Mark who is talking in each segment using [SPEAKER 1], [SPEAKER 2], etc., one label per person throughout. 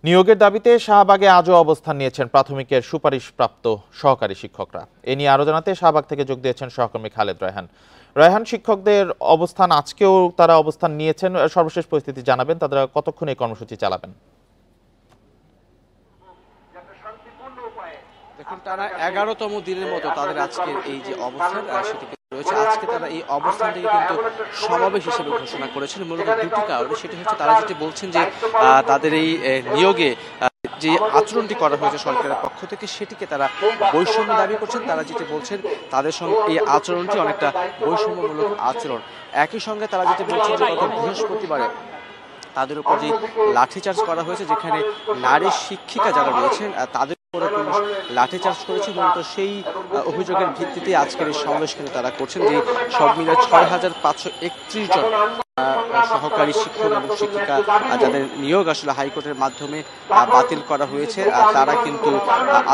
[SPEAKER 1] নিয়োগের দাবিতে শাহবাগে আজও অবস্থান নিয়েছেন প্রাথমিকের সুপারিশপ্রাপ্ত সহকারী শিক্ষকরা। এ নিয়ে আরো জানাতে শাহবাগ থেকে যোগ দিয়েছেন সহকর্মী খালেদ রায়হান। রায়হান, শিক্ষকদের অবস্থান আজকেও তারা অবস্থান নিয়েছেন, সর্বশেষ পরিস্থিতি জানাবেন, তারা কতক্ষণ এই কর্মসূচি চালাবেন?
[SPEAKER 2] দেখুন, টানা 11তম দিনের মতো তাদের আজকের এই যে অবস্থান সেটি রয়েছে। আজকে তারা এই অবস্থানটিকে কিন্তু সমাবেশ হিসেবে ঘোষণা করেছেন মূলত দুটি কারণে। সেটি হচ্ছে তারা যেটি বলছেন যে তাদের এই নিয়োগে যে আচরণটি করা হয়েছে সরকারের পক্ষ থেকে সেটিকে তারা বৈষম্য দাবি করছেন। তারা যেটি বলছেন তাদের সঙ্গে এই আচরণটি অনেকটা বৈষম্যমূলক আচরণ। একই সঙ্গে তারা যেটি বলছেন যে গত বৃহস্পতিবারে তাদের উপর যে লাঠিচার্জ করা হয়েছে, যেখানে নারী শিক্ষিকা যারা রয়েছেন তাদের উপরে পুলিশ লাঠিচার্জ করেছে, মূলত সেই অভিযোগের ভিত্তিতে আজকের এই সমাবেশ কিন্তু তারা করছেন। যে সব মিলে ৬,৫৩১ জন সহকারী শিক্ষক এবং শিক্ষিকা যাদের নিয়োগ আসলে হাইকোর্টের মাধ্যমে বাতিল করা হয়েছে, তারা কিন্তু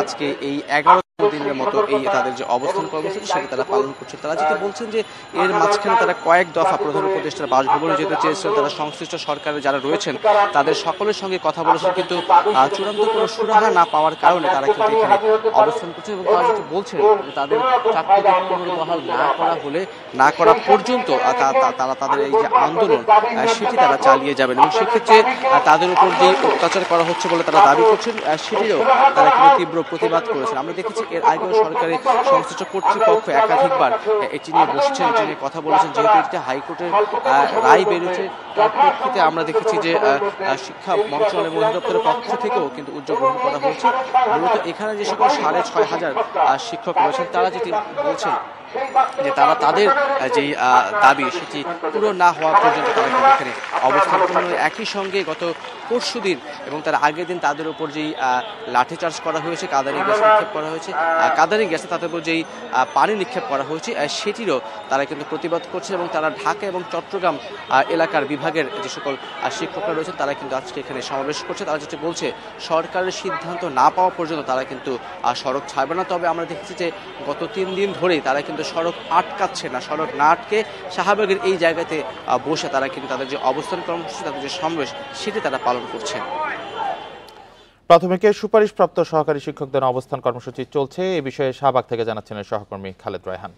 [SPEAKER 2] আজকে এই 11 দিনের মতো এই তাদের যে অবস্থান কর্মসূচি সেটা তারা পালন করছে। তারা যেটা বলছেন যে এর মাঝখানে তারা কয়েক দফা প্রধান উপদেষ্টার বাসভবনে যেতে চেয়েছেন, তারা সংশ্লিষ্ট সরকারের যারা রয়েছেন তাদের সকলের সঙ্গে কথা বলেছেন, কিন্তু চূড়ান্ত কোনো সুরাহা না পাওয়ার কারণে তারা কিন্তু এখানে অবস্থান করছেন। এবং তারা যেটা বলছেন যে তাদের চাকরিতে পুনর্বহাল না করা পর্যন্ত তারা তাদের এই যে আন্দোলন সেটি তারা চালিয়ে যাবেন। এবং সেক্ষেত্রে তাদের উপর যে অত্যাচার করা হচ্ছে বলে তারা দাবি করছেন সেটিও তারা কিন্তু তীব্র প্রতিবাদ করেছেন। আমরা দেখেছি এর আগেও সরকারের সংশ্লিষ্ট কর্তৃপক্ষ একাধিকবার এটি নিয়ে বসছেন, এটি নিয়ে কথা বলেছেন। যেহেতু এটিতে হাইকোর্টের রায় বেরিয়েছে, তার প্রেক্ষিতে আমরা দেখেছি যে শিক্ষা মন্ত্রণালয় এবং অধিদপ্তরের পক্ষ থেকেও কিন্তু উদ্যোগ গ্রহণ করা হয়েছে। মূলত এখানে যে সকল 6,500 শিক্ষক রয়েছেন তারা যেটি বলছেন যে তারা তাদের যে দাবি সেটি পুরো না হওয়া পর্যন্ত তারা কিন্তু এখানে অবস্থান করবেন। একই সঙ্গে গত পরশুদিন এবং তার আগের দিন তাদের উপর যেই লাঠিচার্জ করা হয়েছে, কাদানি গ্যাস নিক্ষেপ করা হয়েছে, কাদানি গ্যাসে তাদের উপর যেই পানি নিক্ষেপ করা হয়েছে সেটিরও তারা কিন্তু প্রতিবাদ করছে। এবং তারা ঢাকা এবং চট্টগ্রাম এলাকার বিভাগের যে সকল শিক্ষকরা রয়েছেন তারা কিন্তু আজকে এখানে সমাবেশ করছে। তারা যেটি বলছে সরকারের সিদ্ধান্ত না পাওয়া পর্যন্ত তারা কিন্তু সড়ক ছাড়বে না। তবে আমরা দেখেছি যে গত 3 দিন ধরেই তারা কিন্তু সড়ক আটকাচ্ছে না, সড়ক না আটকে শাহবাগের এই জায়গাতে বসে তারা কিন্তু তাদের যে অবস্থান কর্মসূচি, তাদের যে সমাবেশ সেটি তারা পালন করছে।
[SPEAKER 1] প্রাথমিকের সুপারিশপ্রাপ্ত সহকারী শিক্ষকদের অবস্থান কর্মসূচি চলছে, এ বিষয়ে শাহবাগ থেকে জানাচ্ছেন সহকর্মী খালেদ রায়হান।